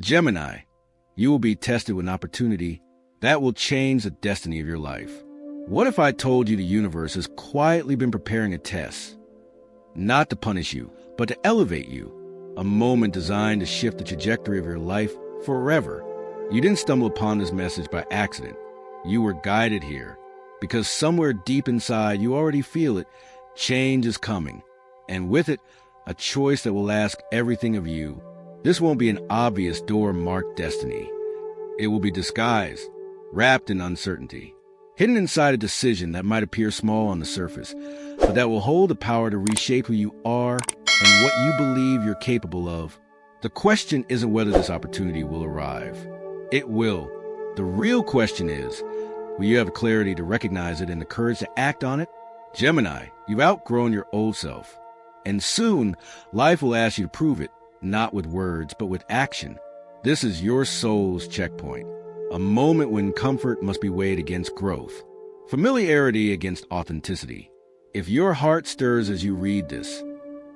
Gemini, you will be tested with an opportunity that will change the destiny of your life. What if I told you the universe has quietly been preparing a test? Not to punish you, but to elevate you. A moment designed to shift the trajectory of your life forever. You didn't stumble upon this message by accident. You were guided here because somewhere deep inside you already feel it. Change is coming, and with it, a choice that will ask everything of you. This won't be an obvious door-marked destiny. It will be disguised, wrapped in uncertainty, hidden inside a decision that might appear small on the surface, but that will hold the power to reshape who you are and what you believe you're capable of. The question isn't whether this opportunity will arrive. It will. The real question is, will you have clarity to recognize it and the courage to act on it? Gemini, you've outgrown your old self. And soon, life will ask you to prove it, not with words, but with action. This is your soul's checkpoint, a moment when comfort must be weighed against growth, familiarity against authenticity. If your heart stirs as you read this,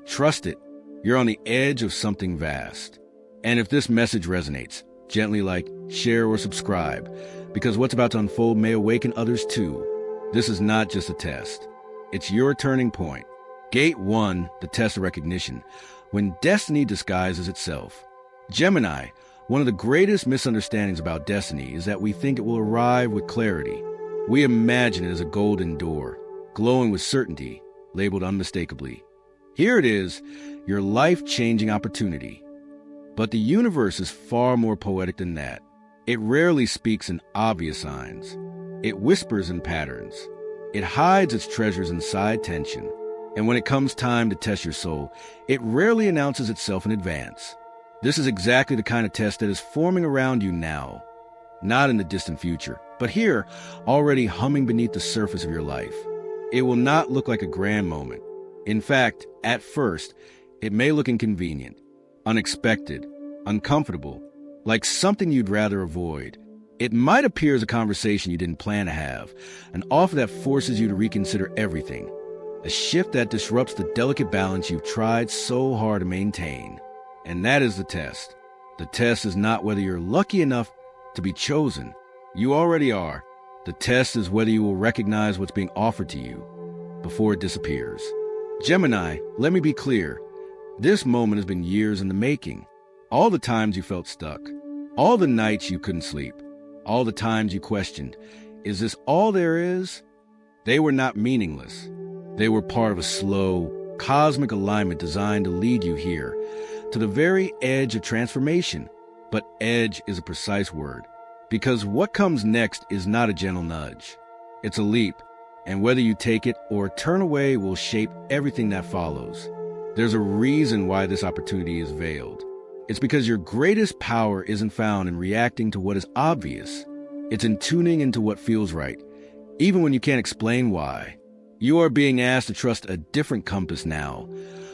trust it. You're on the edge of something vast. And if this message resonates, gently like, share, or subscribe, because what's about to unfold may awaken others too. This is not just a test. It's your turning point. Gate 1, the test of recognition, when destiny disguises itself. Gemini, one of the greatest misunderstandings about destiny is that we think it will arrive with clarity. We imagine it as a golden door, glowing with certainty, labeled unmistakably. Here it is, your life-changing opportunity. But the universe is far more poetic than that. It rarely speaks in obvious signs. It whispers in patterns. It hides its treasures inside tension. And when it comes time to test your soul, it rarely announces itself in advance. This is exactly the kind of test that is forming around you now, not in the distant future, but here, already humming beneath the surface of your life. It will not look like a grand moment. In fact, at first, it may look inconvenient, unexpected, uncomfortable, like something you'd rather avoid. It might appear as a conversation you didn't plan to have, an offer that forces you to reconsider everything, a shift that disrupts the delicate balance you've tried so hard to maintain. And that is the test. The test is not whether you're lucky enough to be chosen. You already are. The test is whether you will recognize what's being offered to you before it disappears. Gemini, let me be clear. This moment has been years in the making. All the times you felt stuck, all the nights you couldn't sleep, all the times you questioned, is this all there is? They were not meaningless. They were part of a slow, cosmic alignment designed to lead you here, to the very edge of transformation. But edge is a precise word, because what comes next is not a gentle nudge. It's a leap, and whether you take it or turn away will shape everything that follows. There's a reason why this opportunity is veiled. It's because your greatest power isn't found in reacting to what is obvious. It's in tuning into what feels right, even when you can't explain why. You are being asked to trust a different compass now,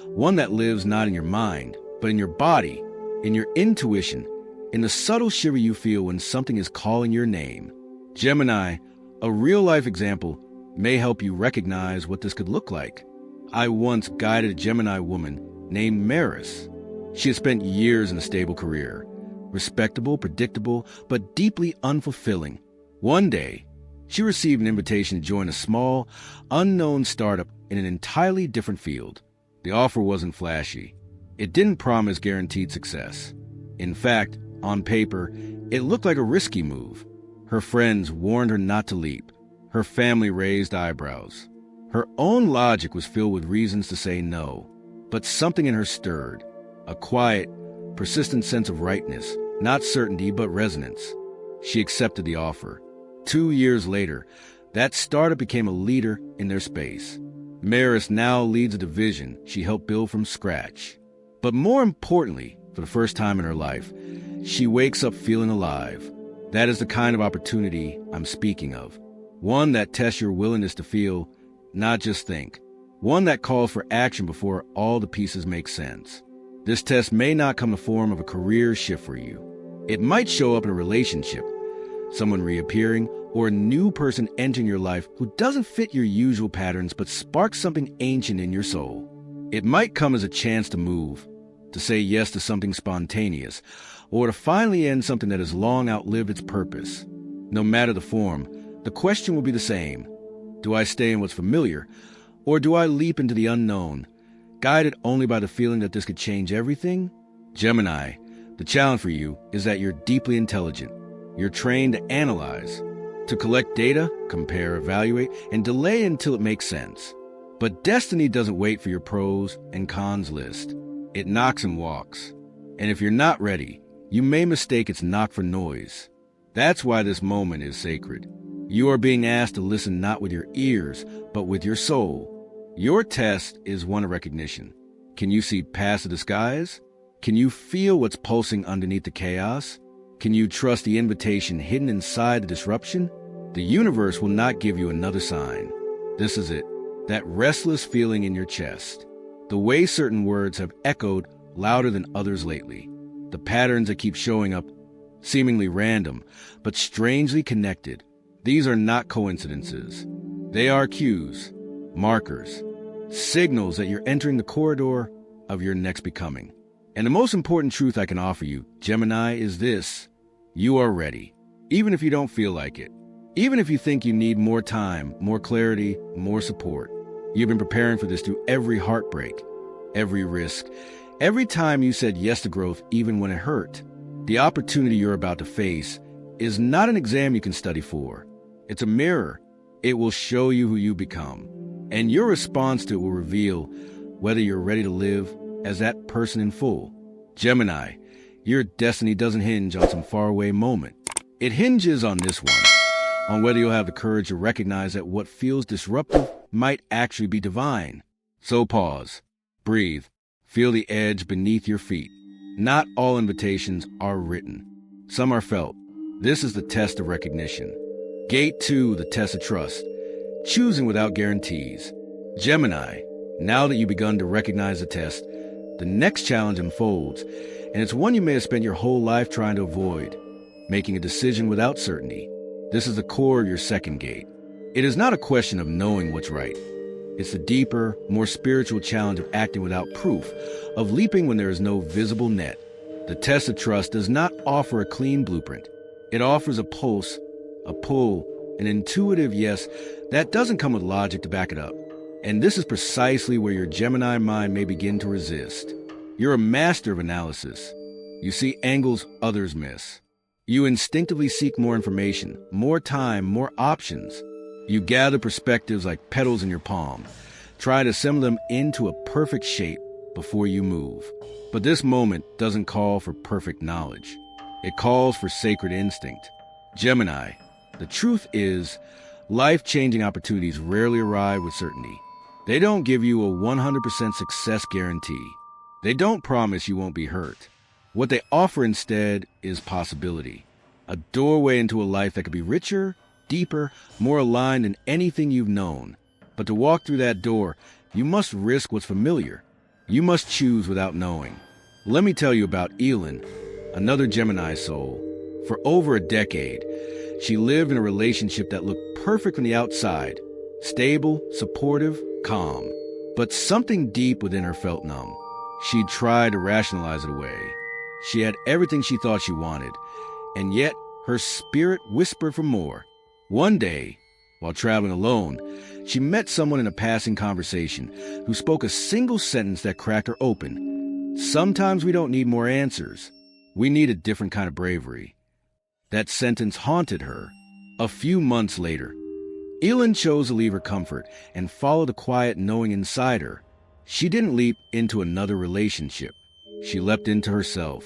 one that lives not in your mind, but in your body, in your intuition, in the subtle shiver you feel when something is calling your name. Gemini, a real-life example, may help you recognize what this could look like. I once guided a Gemini woman named Maris. She had spent years in a stable career, respectable, predictable, but deeply unfulfilling. One day, she received an invitation to join a small, unknown startup in an entirely different field. The offer wasn't flashy. It didn't promise guaranteed success. In fact, on paper, it looked like a risky move. Her friends warned her not to leap. Her family raised eyebrows. Her own logic was filled with reasons to say no, but something in her stirred. A quiet, persistent sense of rightness, not certainty, but resonance. She accepted the offer. 2 years later, that startup became a leader in their space. Maris now leads a division she helped build from scratch. But more importantly, for the first time in her life, she wakes up feeling alive. That is the kind of opportunity I'm speaking of. One that tests your willingness to feel, not just think. One that calls for action before all the pieces make sense. This test may not come in the form of a career shift for you. It might show up in a relationship, someone reappearing, or a new person entering your life who doesn't fit your usual patterns but sparks something ancient in your soul. It might come as a chance to move, to say yes to something spontaneous, or to finally end something that has long outlived its purpose. No matter the form, the question will be the same. Do I stay in what's familiar, or do I leap into the unknown, guided only by the feeling that this could change everything? Gemini, the challenge for you is that you're deeply intelligent. You're trained to analyze, to collect data, compare, evaluate, and delay until it makes sense. But destiny doesn't wait for your pros and cons list. It knocks and walks. And if you're not ready, you may mistake its knock for noise. That's why this moment is sacred. You are being asked to listen not with your ears, but with your soul. Your test is one of recognition. Can you see past the disguise? Can you feel what's pulsing underneath the chaos? Can you trust the invitation hidden inside the disruption? The universe will not give you another sign. This is it, that restless feeling in your chest. The way certain words have echoed louder than others lately. The patterns that keep showing up, seemingly random, but strangely connected. These are not coincidences. They are cues, markers, signals that you're entering the corridor of your next becoming. And the most important truth I can offer you, Gemini, is this. You are ready, even if you don't feel like it. Even if you think you need more time, more clarity, more support. You've been preparing for this through every heartbreak, every risk, every time you said yes to growth even when it hurt. The opportunity you're about to face is not an exam you can study for. It's a mirror. It will show you who you become. And your response to it will reveal whether you're ready to live as that person in full. Gemini, your destiny doesn't hinge on some faraway moment. It hinges on this one, on whether you'll have the courage to recognize that what feels disruptive might actually be divine. So pause, breathe, feel the edge beneath your feet. Not all invitations are written. Some are felt. This is the test of recognition. Gate 2, the test of trust. Choosing without guarantees. Gemini, now that you've begun to recognize the test, the next challenge unfolds, and it's one you may have spent your whole life trying to avoid, making a decision without certainty. This is the core of your second gate. It is not a question of knowing what's right. It's the deeper, more spiritual challenge of acting without proof, of leaping when there is no visible net. The test of trust does not offer a clean blueprint. It offers a pulse, a pull, an intuitive yes that doesn't come with logic to back it up. And this is precisely where your Gemini mind may begin to resist. You're a master of analysis. You see angles others miss. You instinctively seek more information, more time, more options. You gather perspectives like petals in your palm. Try to assemble them into a perfect shape before you move. But this moment doesn't call for perfect knowledge. It calls for sacred instinct. Gemini, the truth is, life-changing opportunities rarely arrive with certainty. They don't give you a 100% success guarantee. They don't promise you won't be hurt. What they offer instead is possibility. A doorway into a life that could be richer, deeper, more aligned than anything you've known. But to walk through that door, you must risk what's familiar. You must choose without knowing. Let me tell you about Elin, another Gemini soul. For over a decade, she lived in a relationship that looked perfect from the outside. Stable, supportive, calm. But something deep within her felt numb. She tried to rationalize it away. She had everything she thought she wanted, and yet her spirit whispered for more. One day, while traveling alone, she met someone in a passing conversation who spoke a single sentence that cracked her open. Sometimes we don't need more answers. We need a different kind of bravery. That sentence haunted her. A few months later, Elin chose to leave her comfort and follow the quiet knowing inside her. She didn't leap into another relationship. She leapt into herself.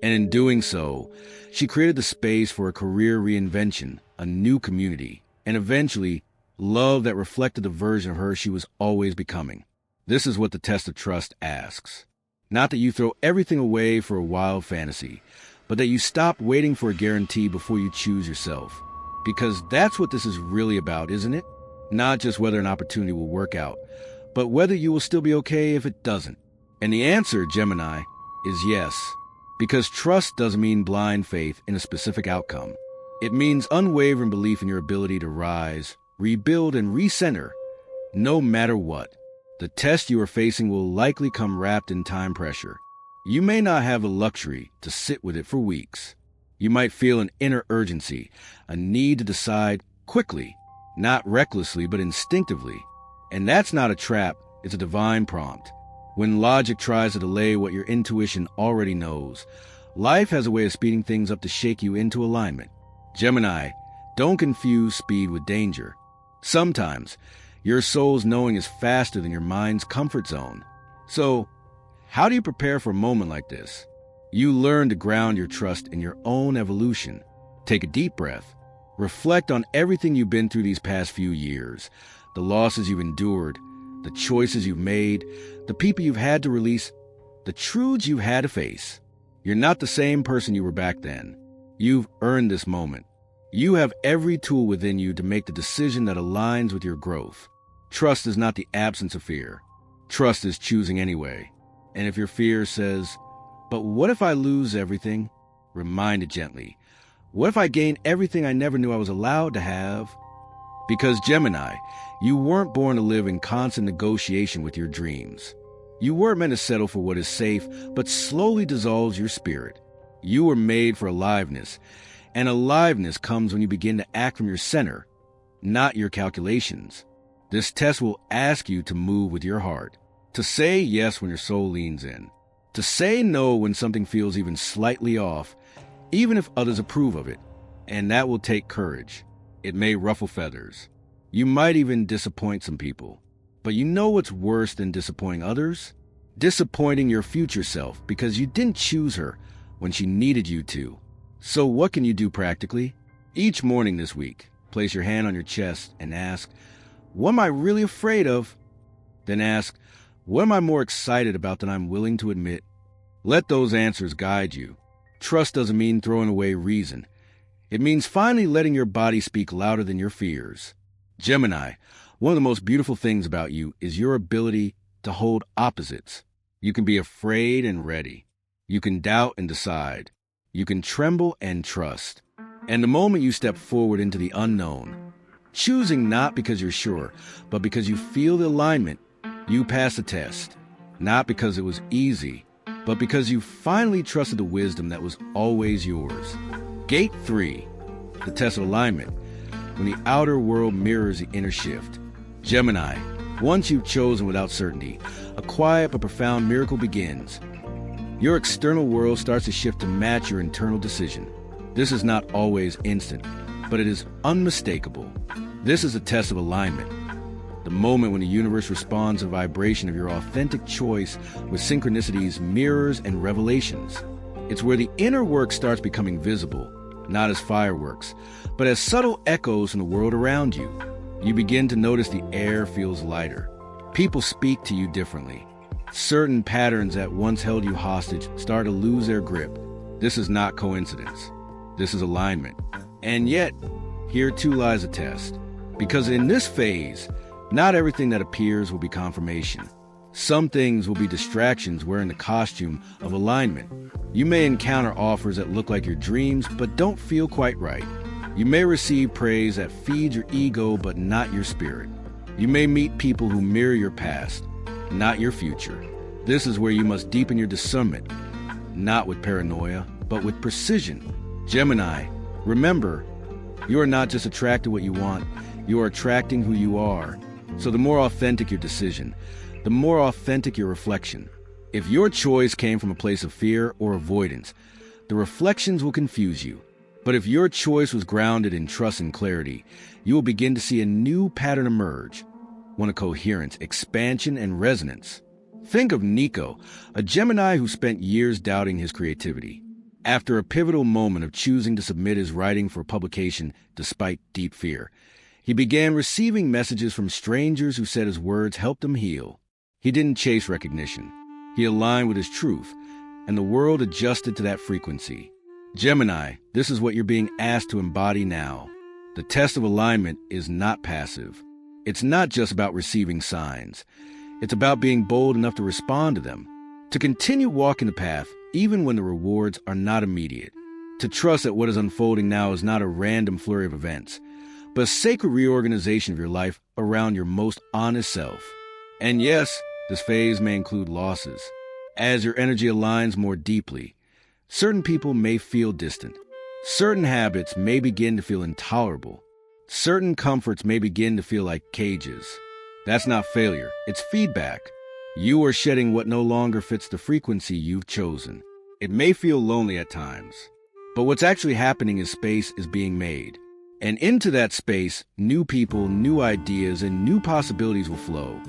And in doing so, she created the space for a career reinvention, a new community, and eventually, love that reflected the version of her she was always becoming. This is what the test of trust asks. Not that you throw everything away for a wild fantasy, but that you stop waiting for a guarantee before you choose yourself. Because that's what this is really about, isn't it? Not just whether an opportunity will work out, but whether you will still be okay if it doesn't. And the answer, Gemini, is yes. Because trust doesn't mean blind faith in a specific outcome. It means unwavering belief in your ability to rise, rebuild, and recenter, no matter what. The test you are facing will likely come wrapped in time pressure. You may not have the luxury to sit with it for weeks. You might feel an inner urgency, a need to decide quickly, not recklessly but instinctively. And that's not a trap, it's a divine prompt. When logic tries to delay what your intuition already knows, life has a way of speeding things up to shake you into alignment. Gemini, don't confuse speed with danger. Sometimes, your soul's knowing is faster than your mind's comfort zone. So, how do you prepare for a moment like this? You learn to ground your trust in your own evolution. Take a deep breath. Reflect on everything you've been through these past few years, the losses you've endured, the choices you've made, the people you've had to release, the truths you've had to face. You're not the same person you were back then. You've earned this moment. You have every tool within you to make the decision that aligns with your growth. Trust is not the absence of fear. Trust is choosing anyway. And if your fear says, "But what if I lose everything?" Remind it gently. What if I gain everything I never knew I was allowed to have? Because Gemini, you weren't born to live in constant negotiation with your dreams. You weren't meant to settle for what is safe, but slowly dissolves your spirit. You were made for aliveness, and aliveness comes when you begin to act from your center, not your calculations. This test will ask you to move with your heart, to say yes when your soul leans in, to say no when something feels even slightly off, even if others approve of it. And that will take courage. It may ruffle feathers. You might even disappoint some people. But you know what's worse than disappointing others? Disappointing your future self because you didn't choose her when she needed you to. So what can you do practically? Each morning this week, place your hand on your chest and ask, what am I really afraid of? Then ask, what am I more excited about than I'm willing to admit? Let those answers guide you. Trust doesn't mean throwing away reason. It means finally letting your body speak louder than your fears. Gemini, one of the most beautiful things about you is your ability to hold opposites. You can be afraid and ready. You can doubt and decide. You can tremble and trust. And the moment you step forward into the unknown, choosing not because you're sure, but because you feel the alignment, you pass the test. Not because it was easy, but because you finally trusted the wisdom that was always yours. Gate 3, the test of alignment, when the outer world mirrors the inner shift. Gemini, once you've chosen without certainty, a quiet but profound miracle begins. Your external world starts to shift to match your internal decision. This is not always instant, but it is unmistakable. This is a test of alignment. The moment when the universe responds to the vibration of your authentic choice with synchronicities, mirrors, and revelations. It's where the inner work starts becoming visible, not as fireworks, but as subtle echoes from the world around you. You begin to notice the air feels lighter. People speak to you differently. Certain patterns that once held you hostage start to lose their grip. This is not coincidence. This is alignment. And yet, here too lies a test. Because in this phase, not everything that appears will be confirmation. Some things will be distractions wearing the costume of alignment. You may encounter offers that look like your dreams but don't feel quite right. You may receive praise that feeds your ego but not your spirit. You may meet people who mirror your past, not your future. This is where you must deepen your discernment, not with paranoia, but with precision. Gemini, remember, you are not just attracting what you want, you are attracting who you are. So the more authentic your decision, the more authentic your reflection. If your choice came from a place of fear or avoidance, the reflections will confuse you. But if your choice was grounded in trust and clarity, you will begin to see a new pattern emerge, one of coherence, expansion, and resonance. Think of Nico, a Gemini who spent years doubting his creativity. After a pivotal moment of choosing to submit his writing for publication despite deep fear, he began receiving messages from strangers who said his words helped him heal. He didn't chase recognition. He aligned with his truth, and the world adjusted to that frequency. Gemini, this is what you're being asked to embody now. The test of alignment is not passive. It's not just about receiving signs. It's about being bold enough to respond to them, to continue walking the path even when the rewards are not immediate, to trust that what is unfolding now is not a random flurry of events, but a sacred reorganization of your life around your most honest self. And yes, this phase may include losses. As your energy aligns more deeply, certain people may feel distant. Certain habits may begin to feel intolerable. Certain comforts may begin to feel like cages. That's not failure, it's feedback. You are shedding what no longer fits the frequency you've chosen. It may feel lonely at times, but what's actually happening is space is being made. And into that space, new people, new ideas, and new possibilities will flow.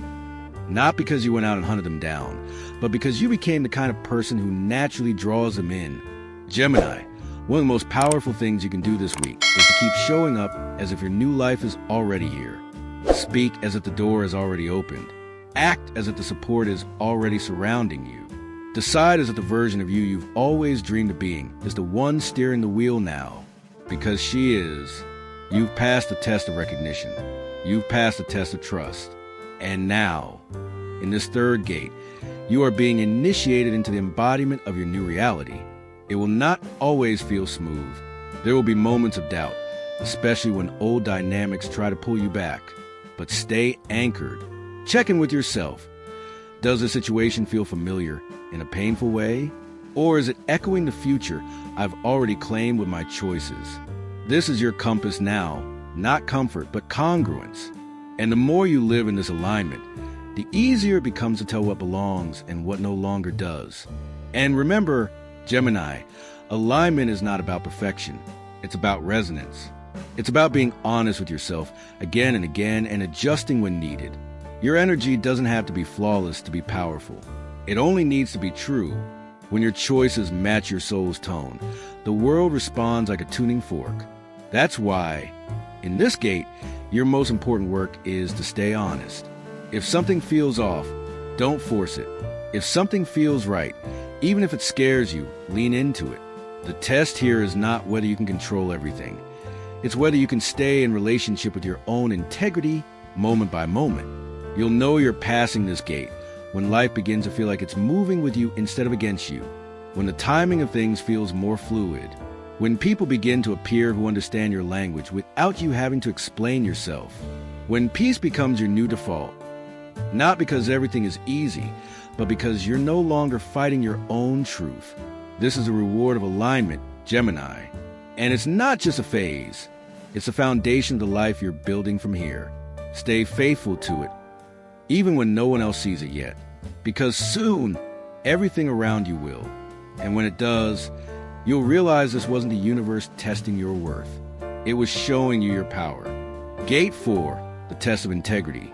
Not because you went out and hunted them down, but because you became the kind of person who naturally draws them in. Gemini, one of the most powerful things you can do this week is to keep showing up as if your new life is already here. Speak as if the door is already opened. Act as if the support is already surrounding you. Decide as if the version of you you've always dreamed of being is the one steering the wheel now. Because she is. You've passed the test of recognition. You've passed the test of trust. And now, in this third gate, you are being initiated into the embodiment of your new reality. It will not always feel smooth. There will be moments of doubt, especially when old dynamics try to pull you back. But stay anchored. Check in with yourself. Does the situation feel familiar in a painful way? Or is it echoing the future I've already claimed with my choices? This is your compass now, not comfort, but congruence. And the more you live in this alignment, the easier it becomes to tell what belongs and what no longer does. And remember, Gemini, alignment is not about perfection. It's about resonance. It's about being honest with yourself again and again and adjusting when needed. Your energy doesn't have to be flawless to be powerful. It only needs to be true. When your choices match your soul's tone, the world responds like a tuning fork. That's why, in this gate, your most important work is to stay honest. If something feels off, don't force it. If something feels right, even if it scares you, lean into it. The test here is not whether you can control everything. It's whether you can stay in relationship with your own integrity moment by moment. You'll know you're passing this gate when life begins to feel like it's moving with you instead of against you, when the timing of things feels more fluid, when people begin to appear who understand your language without you having to explain yourself, when peace becomes your new default, not because everything is easy, but because you're no longer fighting your own truth. This is a reward of alignment, Gemini. And it's not just a phase. It's the foundation of the life you're building from here. Stay faithful to it, even when no one else sees it yet. Because soon, everything around you will. And when it does, you'll realize this wasn't the universe testing your worth. It was showing you your power. Gate 4, the test of integrity.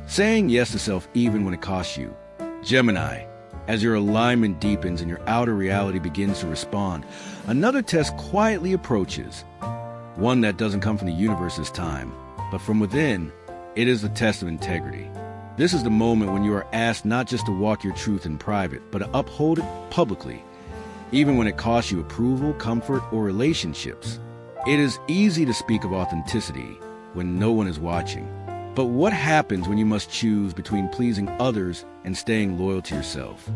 Saying yes to self even when it costs you. Gemini, as your alignment deepens and your outer reality begins to respond, another test quietly approaches. One that doesn't come from the universe this time, but from within. It is the test of integrity. This is the moment when you are asked not just to walk your truth in private, but to uphold it publicly, even when it costs you approval, comfort, or relationships. It is easy to speak of authenticity when no one is watching. But what happens when you must choose between pleasing others and staying loyal to yourself?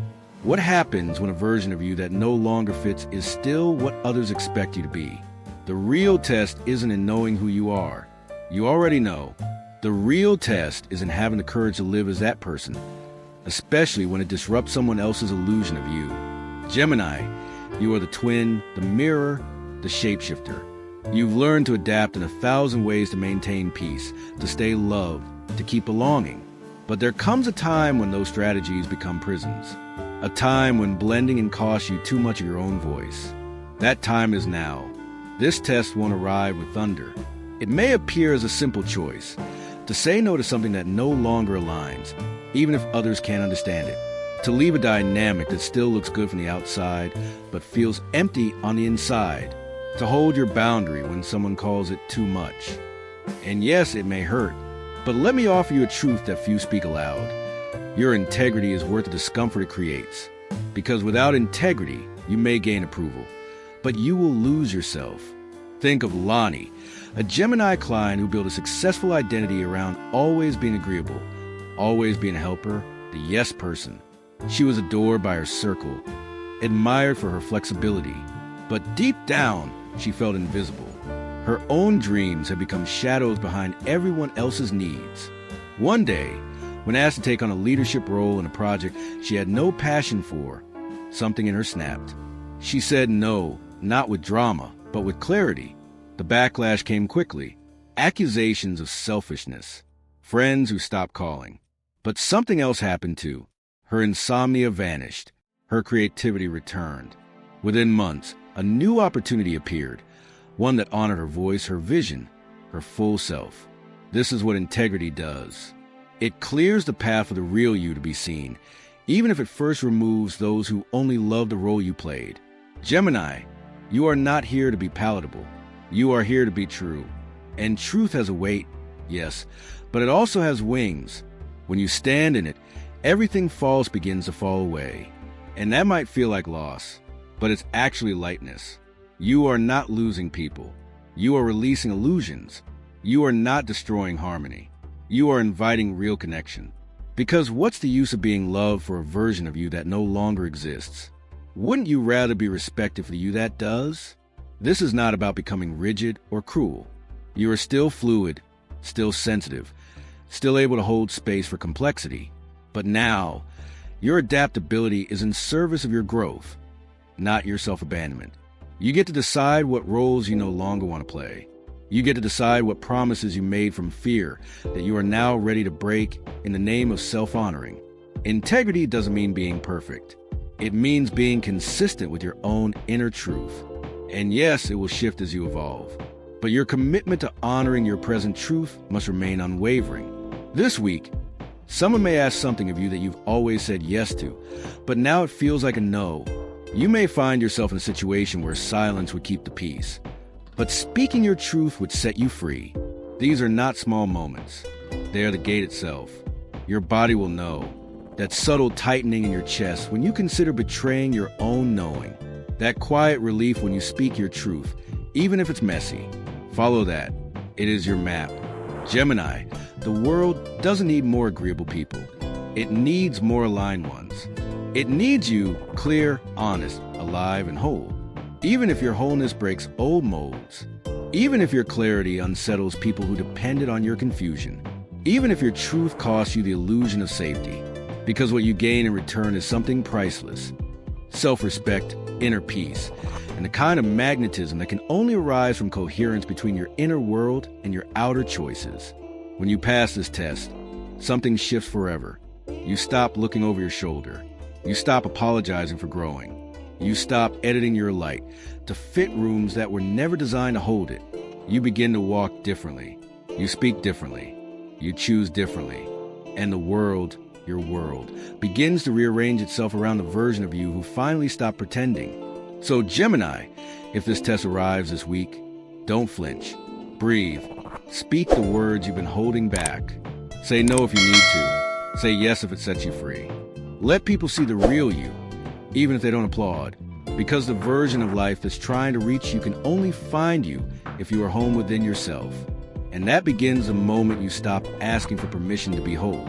What happens when a version of you that no longer fits is still what others expect you to be? The real test isn't in knowing who you are. You already know. The real test is in having the courage to live as that person, especially when it disrupts someone else's illusion of you. Gemini, you are the twin, the mirror, the shapeshifter. You've learned to adapt in 1,000 ways to maintain peace, to stay loved, to keep belonging. But there comes a time when those strategies become prisons. A time when blending and costs you too much of your own voice. That time is now. This test won't arrive with thunder. It may appear as a simple choice, to say no to something that no longer aligns, even if others can't understand it. To leave a dynamic that still looks good from the outside, but feels empty on the inside. To hold your boundary when someone calls it too much. And yes, it may hurt, but let me offer you a truth that few speak aloud. Your integrity is worth the discomfort it creates. Because without integrity, you may gain approval, but you will lose yourself. Think of Lonnie, a Gemini client who built a successful identity around always being agreeable, always being a helper, the yes person. She was adored by her circle, admired for her flexibility, but deep down, she felt invisible. Her own dreams had become shadows behind everyone else's needs. One day, When asked to take on a leadership role in a project she had no passion for, something in her snapped. She said no, not with drama, but with clarity. The backlash came quickly. Accusations of selfishness. Friends who stopped calling. But something else happened too. Her insomnia vanished. Her creativity returned. Within months, a new opportunity appeared. One that honored her voice, her vision, her full self. This is what integrity does. It clears the path for the real you to be seen, even if it first removes those who only love the role you played. Gemini, you are not here to be palatable. You are here to be true. And truth has a weight, yes, but it also has wings. When you stand in it, everything false begins to fall away. And that might feel like loss, but it's actually lightness. You are not losing people. You are releasing illusions. You are not destroying harmony. You are inviting real connection. Because what's the use of being loved for a version of you that no longer exists? Wouldn't you rather be respected for the you that does? This is not about becoming rigid or cruel. You are still fluid, still sensitive, still able to hold space for complexity. But now, your adaptability is in service of your growth, not your self-abandonment. You get to decide what roles you no longer want to play. You get to decide what promises you made from fear that you are now ready to break in the name of self-honoring. Integrity doesn't mean being perfect. It means being consistent with your own inner truth. And yes, it will shift as you evolve. But your commitment to honoring your present truth must remain unwavering. This week, someone may ask something of you that you've always said yes to, but now it feels like a no. You may find yourself in a situation where silence would keep the peace. But speaking your truth would set you free. These are not small moments. They are the gate itself. Your body will know. That subtle tightening in your chest when you consider betraying your own knowing. That quiet relief when you speak your truth, even if it's messy. Follow that. It is your map. Gemini, the world doesn't need more agreeable people. It needs more aligned ones. It needs you clear, honest, alive, and whole. Even if your wholeness breaks old molds, even if your clarity unsettles people who depended on your confusion, even if your truth costs you the illusion of safety, because what you gain in return is something priceless, self-respect, inner peace, and the kind of magnetism that can only arise from coherence between your inner world and your outer choices. When you pass this test, something shifts forever. You stop looking over your shoulder. You stop apologizing for growing. You stop editing your light to fit rooms that were never designed to hold it. You begin to walk differently. You speak differently. You choose differently. And the world, your world, begins to rearrange itself around the version of you who finally stopped pretending. So Gemini, if this test arrives this week, don't flinch. Breathe. Speak the words you've been holding back. Say no if you need to. Say yes if it sets you free. Let people see the real you, even if they don't applaud, because the version of life that's trying to reach you can only find you if you are home within yourself. And that begins the moment you stop asking for permission to be whole.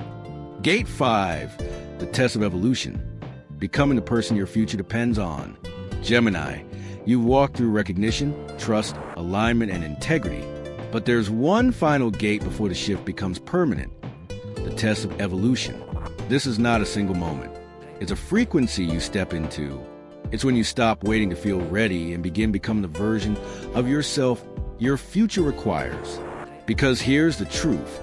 Gate 5, the test of evolution, becoming the person your future depends on. Gemini, you've walked through recognition, trust, alignment, and integrity. But there's one final gate before the shift becomes permanent, the test of evolution. This is not a single moment. It's a frequency you step into. It's when you stop waiting to feel ready and begin becoming the version of yourself your future requires. Because here's the truth.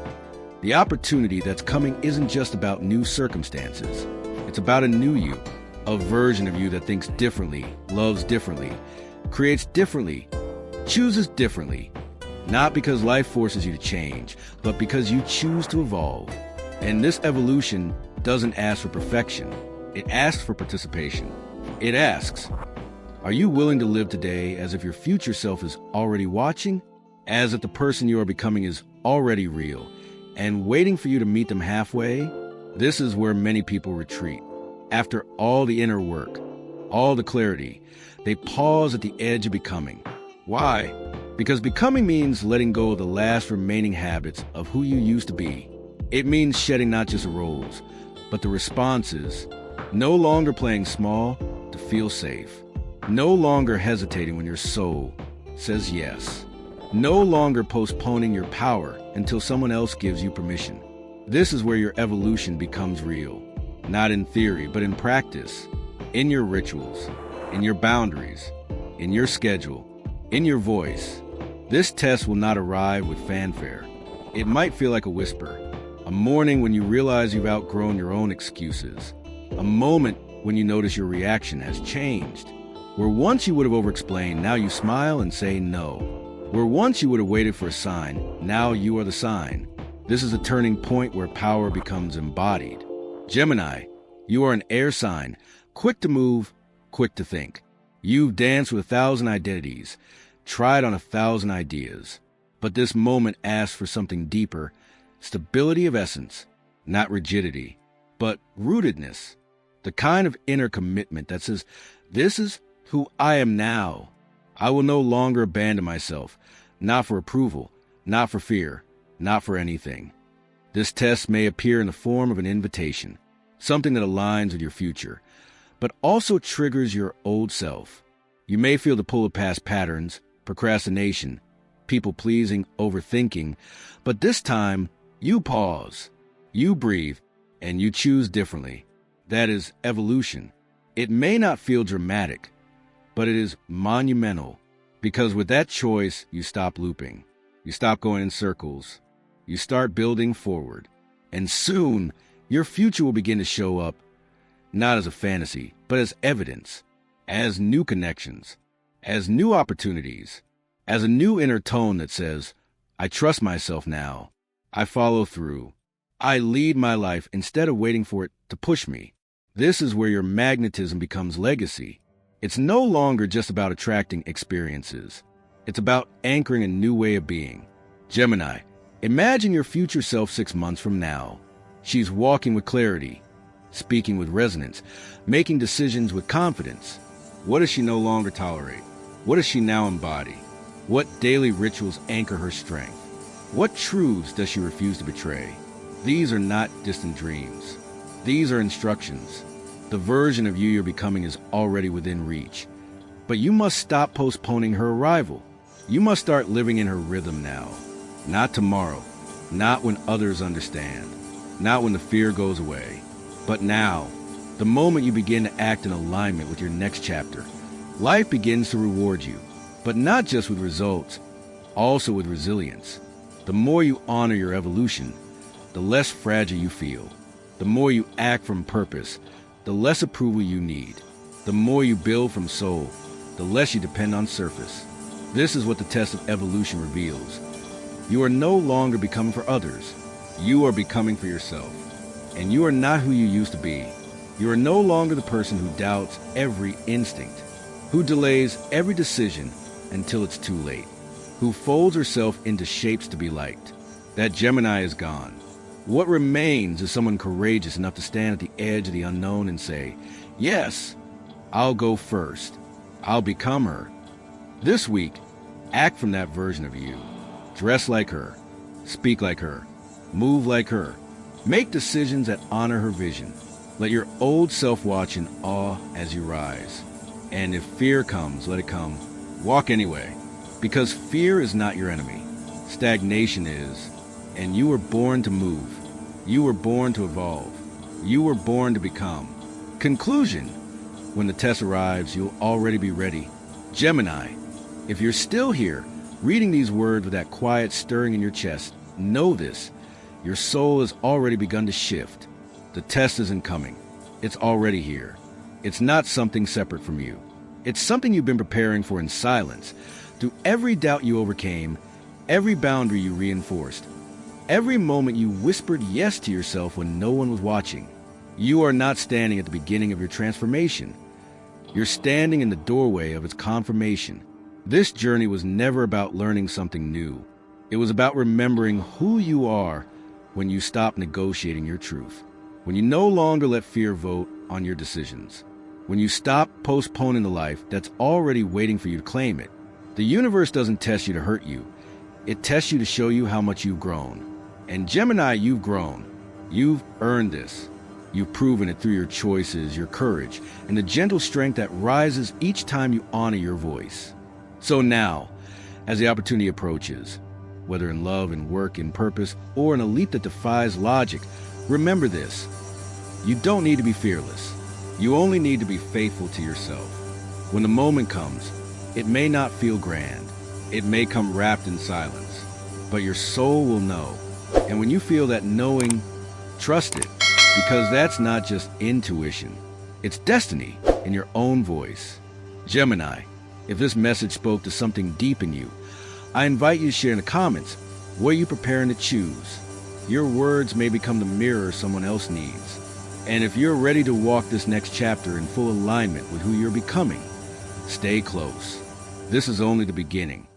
The opportunity that's coming isn't just about new circumstances. It's about a new you, a version of you that thinks differently, loves differently, creates differently, chooses differently. Not because life forces you to change, but because you choose to evolve. And this evolution doesn't ask for perfection. It asks for participation. It asks, are you willing to live today as if your future self is already watching? As if the person you are becoming is already real and waiting for you to meet them halfway? This is where many people retreat. After all the inner work, all the clarity, they pause at the edge of becoming. Why? Because becoming means letting go of the last remaining habits of who you used to be. It means shedding not just the roles, but the responses. No longer playing small to feel safe. No longer hesitating when your soul says yes. No longer postponing your power until someone else gives you permission. This is where your evolution becomes real, not in theory, but in practice, in your rituals, in your boundaries, in your schedule, in your voice. This test will not arrive with fanfare. It might feel like a whisper, a morning when you realize you've outgrown your own excuses, a moment when you notice your reaction has changed. Where once you would have overexplained, now you smile and say no. Where once you would have waited for a sign, now you are the sign. This is a turning point where power becomes embodied. Gemini, you are an air sign, quick to move, quick to think. You've danced with 1,000 identities, tried on 1,000 ideas. But this moment asks for something deeper, stability of essence, not rigidity, but rootedness. The kind of inner commitment that says, this is who I am now. I will no longer abandon myself, not for approval, not for fear, not for anything. This test may appear in the form of an invitation, something that aligns with your future, but also triggers your old self. You may feel the pull of past patterns, procrastination, people-pleasing, overthinking, but this time, you pause, you breathe, and you choose differently. That is evolution. It may not feel dramatic, but it is monumental, because with that choice, you stop looping. You stop going in circles. You start building forward. And soon, your future will begin to show up, not as a fantasy, but as evidence, as new connections, as new opportunities, as a new inner tone that says, I trust myself now. I follow through. I lead my life instead of waiting for it to push me. This is where your magnetism becomes legacy. It's no longer just about attracting experiences. It's about anchoring a new way of being. Gemini, imagine your future self 6 months from now. She's walking with clarity, speaking with resonance, making decisions with confidence. What does she no longer tolerate? What does she now embody? What daily rituals anchor her strength? What truths does she refuse to betray? These are not distant dreams. These are instructions. The version of you you're becoming is already within reach. But you must stop postponing her arrival. You must start living in her rhythm now. Not tomorrow. Not when others understand. Not when the fear goes away. But now, the moment you begin to act in alignment with your next chapter, life begins to reward you. But not just with results, also with resilience. The more you honor your evolution, the less fragile you feel. The more you act from purpose, the less approval you need. The more you build from soul, the less you depend on surface. This is what the test of evolution reveals. You are no longer becoming for others. You are becoming for yourself. And you are not who you used to be. You are no longer the person who doubts every instinct, who delays every decision until it's too late, who folds herself into shapes to be liked. That Gemini is gone. What remains is someone courageous enough to stand at the edge of the unknown and say, yes, I'll go first. I'll become her. This week, act from that version of you. Dress like her. Speak like her. Move like her. Make decisions that honor her vision. Let your old self watch in awe as you rise. And if fear comes, let it come. Walk anyway, because fear is not your enemy. Stagnation is, and you were born to move. You were born to evolve. You were born to become. Conclusion: when the test arrives, you'll already be ready. Gemini, if you're still here, reading these words with that quiet stirring in your chest, know this: your soul has already begun to shift. The test isn't coming. It's already here. It's not something separate from you. It's something you've been preparing for in silence, through every doubt you overcame, every boundary you reinforced, every moment you whispered yes to yourself when no one was watching. You are not standing at the beginning of your transformation. You're standing in the doorway of its confirmation. This journey was never about learning something new. It was about remembering who you are when you stop negotiating your truth, when you no longer let fear vote on your decisions, when you stop postponing the life that's already waiting for you to claim it. The universe doesn't test you to hurt you. It tests you to show you how much you've grown. And Gemini, you've grown. You've earned this. You've proven it through your choices, your courage, and the gentle strength that rises each time you honor your voice. So now, as the opportunity approaches, whether in love, in work, in purpose, or in a leap that defies logic. Remember this: you don't need to be fearless. You only need to be faithful to yourself. When the moment comes, it may not feel grand. It may come wrapped in silence, but your soul will know. And when you feel that knowing, trust it, because that's not just intuition. It's destiny in your own voice. Gemini, if this message spoke to something deep in you, I invite you to share in the comments what you're preparing to choose. Your words may become the mirror someone else needs. And if you're ready to walk this next chapter in full alignment with who you're becoming, stay close. This is only the beginning.